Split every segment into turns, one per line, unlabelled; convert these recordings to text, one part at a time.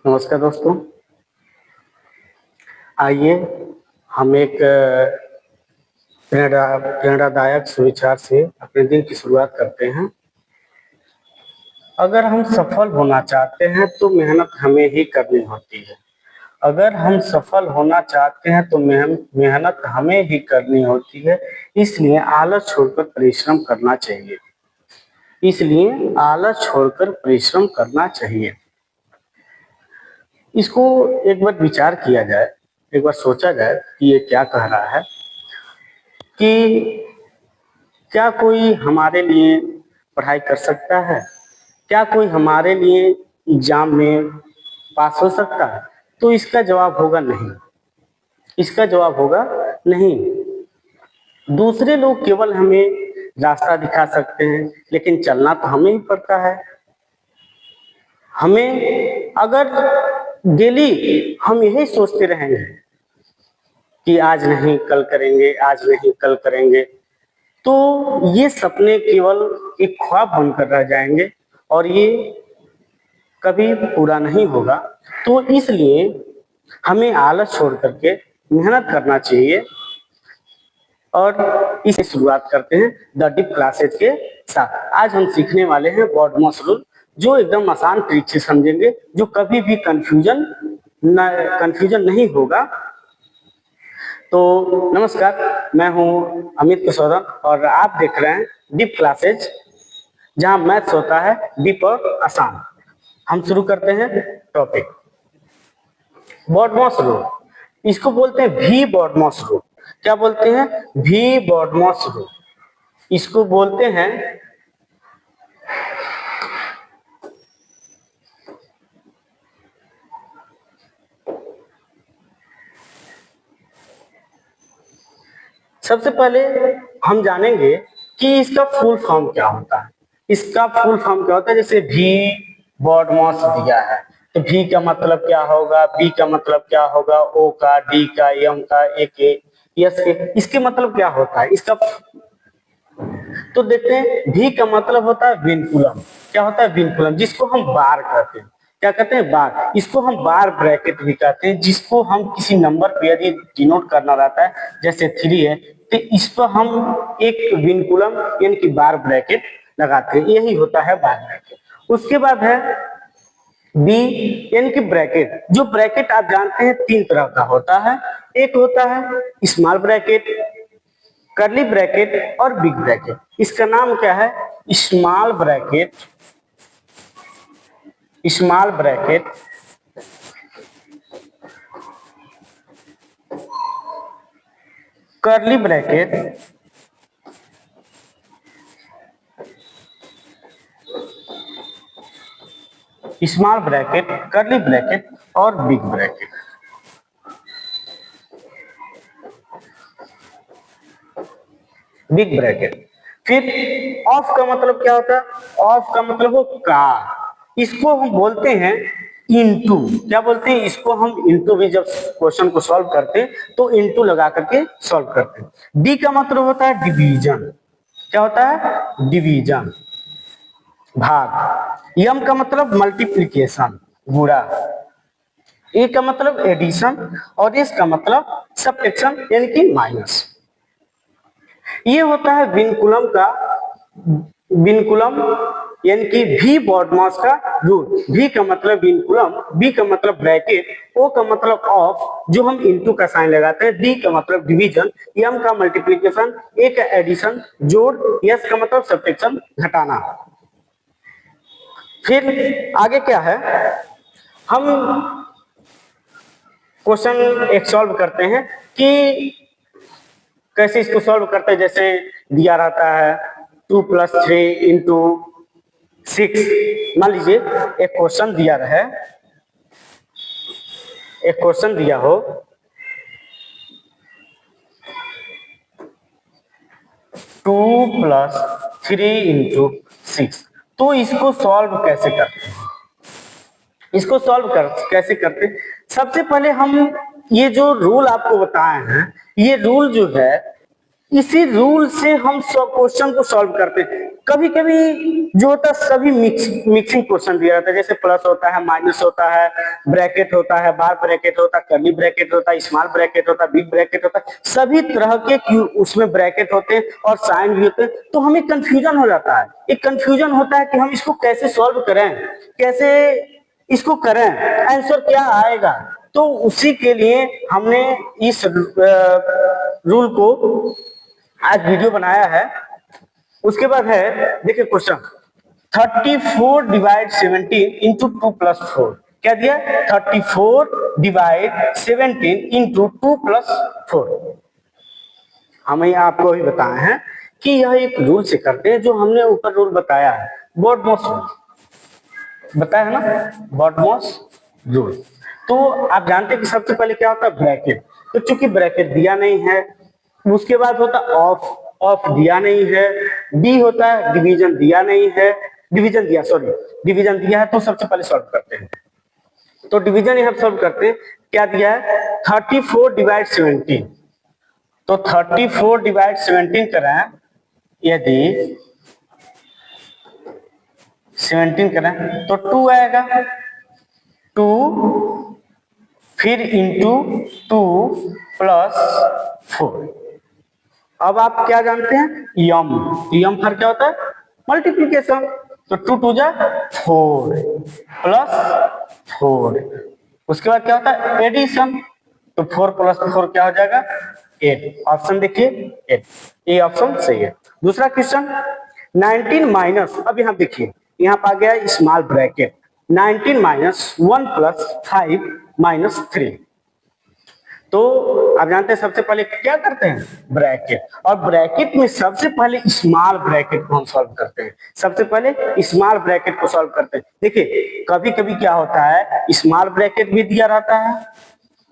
नमस्कार दोस्तों। आइए हम एक प्रेरणादायक सुविचार से अपने दिन की शुरुआत करते हैं। अगर हम सफल होना चाहते हैं तो मेहनत हमें ही करनी होती है। अगर हम सफल होना चाहते हैं तो मेहनत हमें ही करनी होती है। इसलिए आलस छोड़कर परिश्रम करना चाहिए। इसलिए आलस छोड़कर परिश्रम करना चाहिए। इसको एक बार विचार किया जाए, एक बार सोचा जाए कि ये क्या कह रहा है कि क्या कोई हमारे लिए पढ़ाई कर सकता है? क्या कोई हमारे लिए एग्जाम में पास हो सकता है? तो इसका जवाब होगा नहीं। इसका जवाब होगा नहीं। दूसरे लोग केवल हमें रास्ता दिखा सकते हैं, लेकिन चलना तो हमें ही पड़ता है। हमें अगर डेली हम यही सोचते रहेंगे कि आज नहीं कल करेंगे, आज नहीं कल करेंगे, तो ये सपने केवल एक ख्वाब बनकर रह जाएंगे और ये कभी पूरा नहीं होगा। तो इसलिए हमें आलस छोड़ करके मेहनत करना चाहिए। और इसे शुरुआत करते हैं द डिप क्लासेज के साथ। आज हम सीखने वाले हैं बॉडमॉस रूल, जो एकदम आसान तरीके से समझेंगे, जो कभी भी कंफ्यूजन नहीं होगा। तो नमस्कार, मैं हूं अमित कसौरन और आप देख रहे हैं डीप क्लासेज, जहां मैथ्स होता है डीप और आसान। हम शुरू करते हैं टॉपिक बॉडमॉस रूल। इसको बोलते हैं भी बॉडमॉस रूल। क्या बोलते हैं? भी बॉडमॉस रूल। इसको बोलते हैं सबसे पहले हम जानेंगे कि इसका फुल फॉर्म क्या होता है। इसका फुल फॉर्म क्या होता है? जैसे भी बॉडमॉस दिया है तो भी का मतलब क्या होगा, बी का मतलब क्या होगा, ओ का, डी का, एम का, ए के, एस के, इसके मतलब क्या होता है इसका। तो देखते हैं, भी का मतलब होता है विनकुलम। क्या होता है? विनकुलम, जिसको हम बार कहते हैं। क्या कहते हैं? बार। इसको हम बार ब्रैकेट भी कहते हैं, जिसको हम किसी नंबर पे यदि डिनोट करना रहता है, जैसे 3 है, तो इस पर हम एक विनकुलम यानी कि बार ब्रैकेट लगाते हैं। यही होता है बार ब्रैकेट। उसके बाद है बी यानी कि ब्रैकेट। जो ब्रैकेट आप जानते हैं 3 तरह का होता है। एक होता है स्मॉल ब्रैकेट, कर्ली ब्रैकेट और बिग ब्रैकेट। इसका नाम क्या है? Small bracket, small bracket, curly bracket, small bracket, curly bracket और बिग ब्रैकेट। Big bracket. फिर ऑफ का मतलब क्या होता है? ऑफ का मतलब हो का। इसको हम बोलते हैं इनटू। क्या बोलते हैं? इसको हम इनटू भी जब क्वेश्चन को सॉल्व करते हैं तो इनटू लगा करके सॉल्व करते हैं। डी का मतलब होता है डिवीजन। क्या होता है? डिवीजन, भाग। यम का मतलब मल्टीप्लीकेशन, गुणा। ए का मतलब एडिशन और एस का मतलब सब्ट्रैक्शन यानी कि माइनस। ये होता है विनकुलम का, विनकुलम यानी कि भी बॉडमॉस का रूल। भी का मतलब विनकुलम, बी का मतलब ब्रैकेट, ओ का मतलब ऑफ जो हम इनटू का साइन लगाते हैं, डी का मतलब डिवीजन, एम का मल्टीप्लिकेशन, ए का एडिशन जोड़, एस का मतलब सब्ट्रैक्शन घटाना। फिर आगे क्या है? हम क्वेश्चन एक सॉल्व करते हैं कि कैसे इसको सॉल्व करते हैं। जैसे दिया रहता है 2 + 3 इंटू 6। मान लीजिए एक क्वेश्चन दिया रहे, एक क्वेश्चन दिया हो 2 + 3 इंटू 6। तो इसको सॉल्व कैसे करते हैं? इसको कैसे करते हैं? सबसे पहले हम ये जो रूल आपको बताए हैं, ये रूल जो है इसी रूल से हम सब क्वेश्चन को सॉल्व करते हैं। कभी कभी जो होता है सभी मिक्सिंग क्वेश्चन दिया जाता है, जैसे प्लस होता है, माइनस होता है, ब्रैकेट होता है, बार ब्रैकेट होता है, कर्ली ब्रैकेट होता है, स्मॉल ब्रैकेट होता है, बिग ब्रैकेट होता है, सभी तरह के उसमें ब्रैकेट होते हैं और साइन भी होते हैं। तो हमें कंफ्यूजन हो जाता है, एक कंफ्यूजन होता है कि हम इसको कैसे सॉल्व करें, कैसे इसको करें, आंसर क्या आएगा। तो उसी के लिए हमने इस रूल को आज वीडियो बनाया है। उसके बाद है, देखिए क्वेश्चन 34 डिवाइड 17 इंटू 2 प्लस 4, क्या दिया? 34 डिवाइड 17 इंटू 2 प्लस 4। हमें आपको भी बताए हैं कि यह एक रूल से करते हैं, जो हमने ऊपर रूल बताया है, बॉडमॉस रूल बताया है ना, बॉडमॉस रूल। तो आप जानते हैं कि सबसे पहले क्या होता है? ब्रैकेट। तो चूंकि ब्रैकेट दिया नहीं है, उसके बाद होता ऑफ, ऑफ दिया नहीं है, बी होता है डिवीजन दिया नहीं है, डिवीजन दिया, सॉरी डिवीजन दिया है। तो सबसे पहले सॉल्व करते हैं, तो डिवीजन यहां सॉल्व करते हैं। क्या दिया है? 34 डिवाइड 17, तो 34 डिवाइड 17 करें, यदि 17 करें तो 2 आएगा, 2 फिर इंटू 2 प्लस 4। अब आप क्या जानते हैं? यम, यम फर क्या होता है? मल्टीप्लीकेशन। तो 2 2 जा 4 प्लस 4, उसके बाद क्या होता है? एडिशन। तो 4 प्लस 4 क्या हो जाएगा? 8। ऑप्शन देखिए 8, ये ऑप्शन सही है। दूसरा क्वेश्चन 19 माइनस, अब यहां देखिए, यहां पर आ गया small bracket, 19 minus 1 plus 5 minus 3। तो आप जानते हैं सबसे पहले क्या करते हैं? ब्रैकेट। और ब्रैकेट में सबसे पहले स्मॉल ब्रैकेट को हम सॉल्व करते हैं, सबसे पहले स्मॉल ब्रैकेट को सॉल्व करते हैं। देखिए कभी कभी क्या होता है, स्मॉल ब्रैकेट भी दिया रहता है,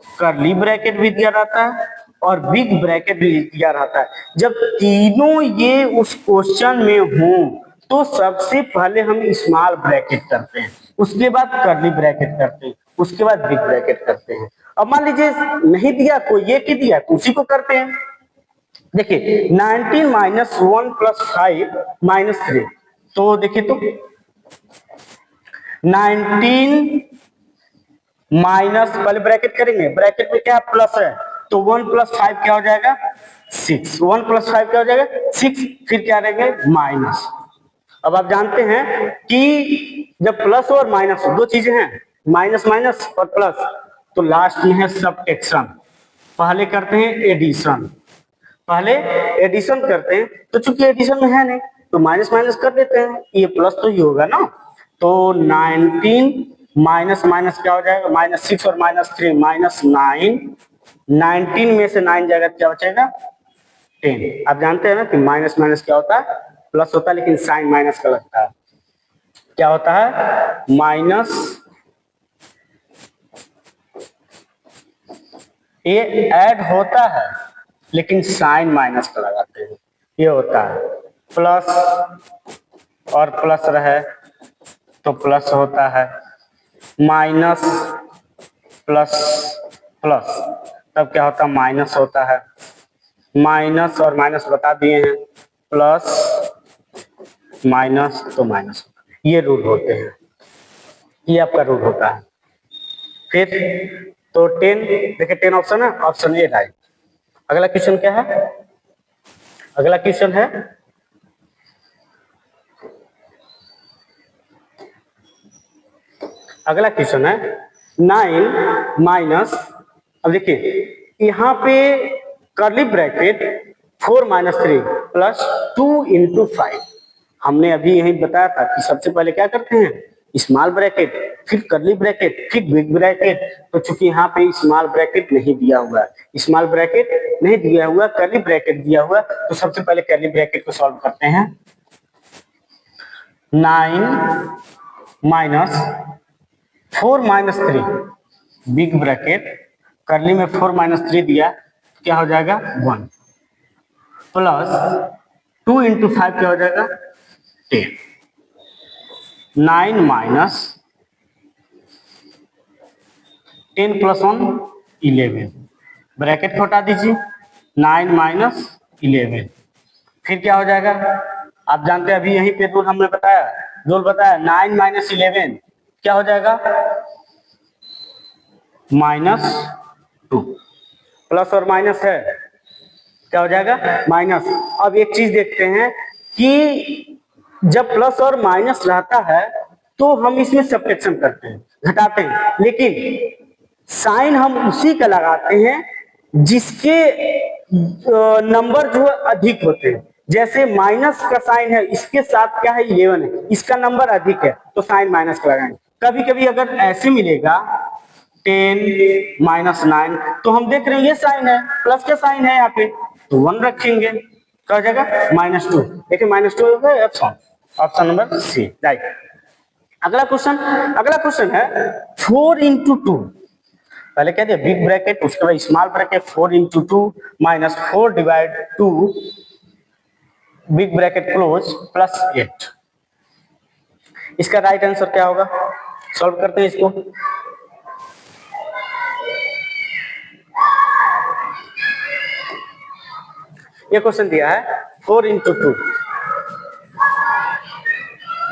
कर्ली ब्रैकेट भी दिया रहता है और बिग ब्रैकेट भी दिया रहता है। जब तीनों ये उस क्वेश्चन में हो तो सबसे पहले हम स्मॉल ब्रैकेट करते हैं, उसके बाद कर्ली ब्रैकेट करते हैं, उसके बाद बिग ब्रैकेट करते हैं। अब मान लीजिए नहीं दिया, कोई ये की दिया, तो उसी को करते हैं। देखिए 19 माइनस 1 प्लस 5 माइनस 3, तो देखिए तो 19 माइनस, पहले ब्रैकेट करेंगे, ब्रैकेट में क्या प्लस है, तो 1 प्लस 5 क्या हो जाएगा? 6। 1 प्लस 5 क्या हो जाएगा? 6। फिर क्या रहेंगे? माइनस। अब आप जानते हैं कि जब प्लस और माइनस दो चीजें हैं, माइनस माइनस और प्लस, तो लास्ट में है सबट्रैक्शन। पहले करते हैं एडिशन, पहले एडिशन करते हैं, तो चूंकि एडिशन में है नहीं तो माइनस माइनस कर देते हैं, ये प्लस तो ही होगा ना। तो 19 माइनस माइनस क्या हो जाएगा? माइनस 6 और माइनस 3 माइनस 9, 19 में से 9 जाएगा, क्या बचेगा? 10। आप जानते हैं ना कि माइनस माइनस क्या होता है? प्लस होता है, लेकिन साइन माइनस का लगता है। क्या होता है? माइनस, ये ऐड होता है लेकिन साइन माइनस का लगाते हैं, ये होता है। प्लस और प्लस रहे तो प्लस होता है, माइनस प्लस प्लस तब क्या होता है? माइनस होता है। माइनस और माइनस बता दिए हैं, प्लस माइनस तो माइनस, ये रूल होते हैं, ये आपका रूल होता है। फिर तो 10, देखिए 10 ऑप्शन है, ऑप्शन ए राइट। अगला क्वेश्चन क्या है? अगला क्वेश्चन है अगला क्वेश्चन है 9 माइनस, अब देखिए यहाँ पे curly bracket 4 minus 3 plus 2 into 5। हमने अभी यही बताया था कि सबसे पहले क्या करते हैं? स्मॉल ब्रैकेट, फिर कर्ली ब्रैकेट, फिर बिग ब्रैकेट। तो चूंकि यहाँ पे स्मॉल ब्रैकेट नहीं दिया हुआ, स्मॉल ब्रैकेट नहीं दिया हुआ, कर्ली ब्रैकेट दिया हुआ, तो सबसे पहले कर्ली ब्रैकेट को सॉल्व करते हैं। 9 माइनस 4 माइनस 3 बिग ब्रैकेट, करली में 4 माइनस 3 दिया, क्या हो जाएगा? 1 प्लस 2 इंटू 5 क्या हो जाएगा? 10। 9 माइनस 10 प्लस 1 11, ब्रैकेट को हटा दीजिए, 9 माइनस 11। फिर क्या हो जाएगा, आप जानते हैं अभी यहीं पे रूल हमने बताया, 9 माइनस 11 क्या हो जाएगा, -2। प्लस और माइनस है, क्या हो जाएगा, माइनस। अब एक चीज देखते हैं कि जब प्लस और माइनस रहता है तो हम इसमें सब्ट्रैक्शन करते हैं, घटाते हैं, लेकिन साइन हम उसी का लगाते हैं जिसके नंबर जो है अधिक होते हैं। जैसे माइनस का साइन है, इसके साथ क्या है, 11 है, इसका नंबर अधिक है तो साइन माइनस का लगाएंगे। कभी कभी अगर ऐसे मिलेगा 10 माइनस 9, तो हम देख रहे हैं ये साइन है, प्लस का साइन है यहाँ पे, तो 1 रखेंगे, क्या हो जाएगा, -2। देखिए -2 हो गया option, option number C, right. अगला क्वेश्चन है 4 इंटू 2, पहले क्या दिया, बिग ब्रैकेट, उसके बाद small bracket, 4 into 2 minus 4 divide 2 big bracket close plus 8। इसका राइट आंसर क्या होगा, सॉल्व करते हैं इसको। ये क्वेश्चन दिया है 4 इंटू 2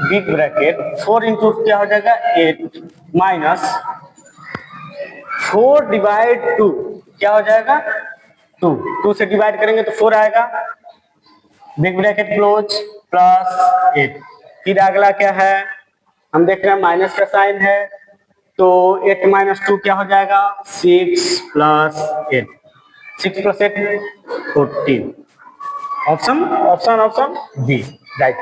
बिग ब्रैकेट, 4 इंटू क्या हो जाएगा 8 माइनस 4 डिवाइड 2 क्या हो जाएगा 2 से डिवाइड करेंगे तो 4 आएगा, बिग ब्रैकेट क्लोज प्लस 8। फिर अगला क्या है, हम देख रहे हैं माइनस का साइन है, तो 8 माइनस 2 क्या हो जाएगा, 6 plus 8, 6 plus 8 14। Option B, right.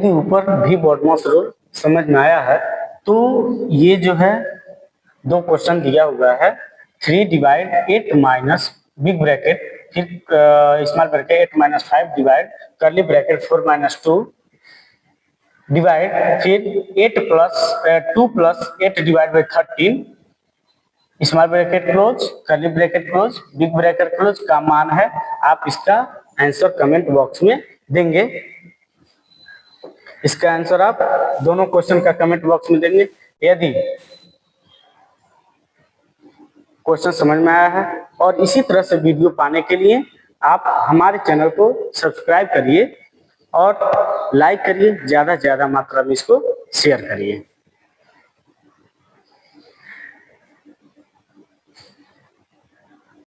ऊपर भी बॉडमॉस रूल समझ में आया है, तो ये जो है 2 क्वेश्चन दिया हुआ है, 3 डिवाइड 8 माइनस बिग ब्रैकेट, फिर small bracket 8 minus 5 divide curly bracket 4 minus 2 divide, फिर 2 plus 8 divide by 13 small bracket close curly bracket close big bracket close का मान है। आप इसका आंसर कमेंट बॉक्स में देंगे, इसका आंसर आप दोनों क्वेश्चन का कमेंट बॉक्स में देंगे। यदि क्वेश्चन समझ में आया है और इसी तरह से वीडियो पाने के लिए आप हमारे चैनल को सब्सक्राइब करिए और लाइक करिए, ज्यादा से ज्यादा मात्रा में इसको शेयर करिए।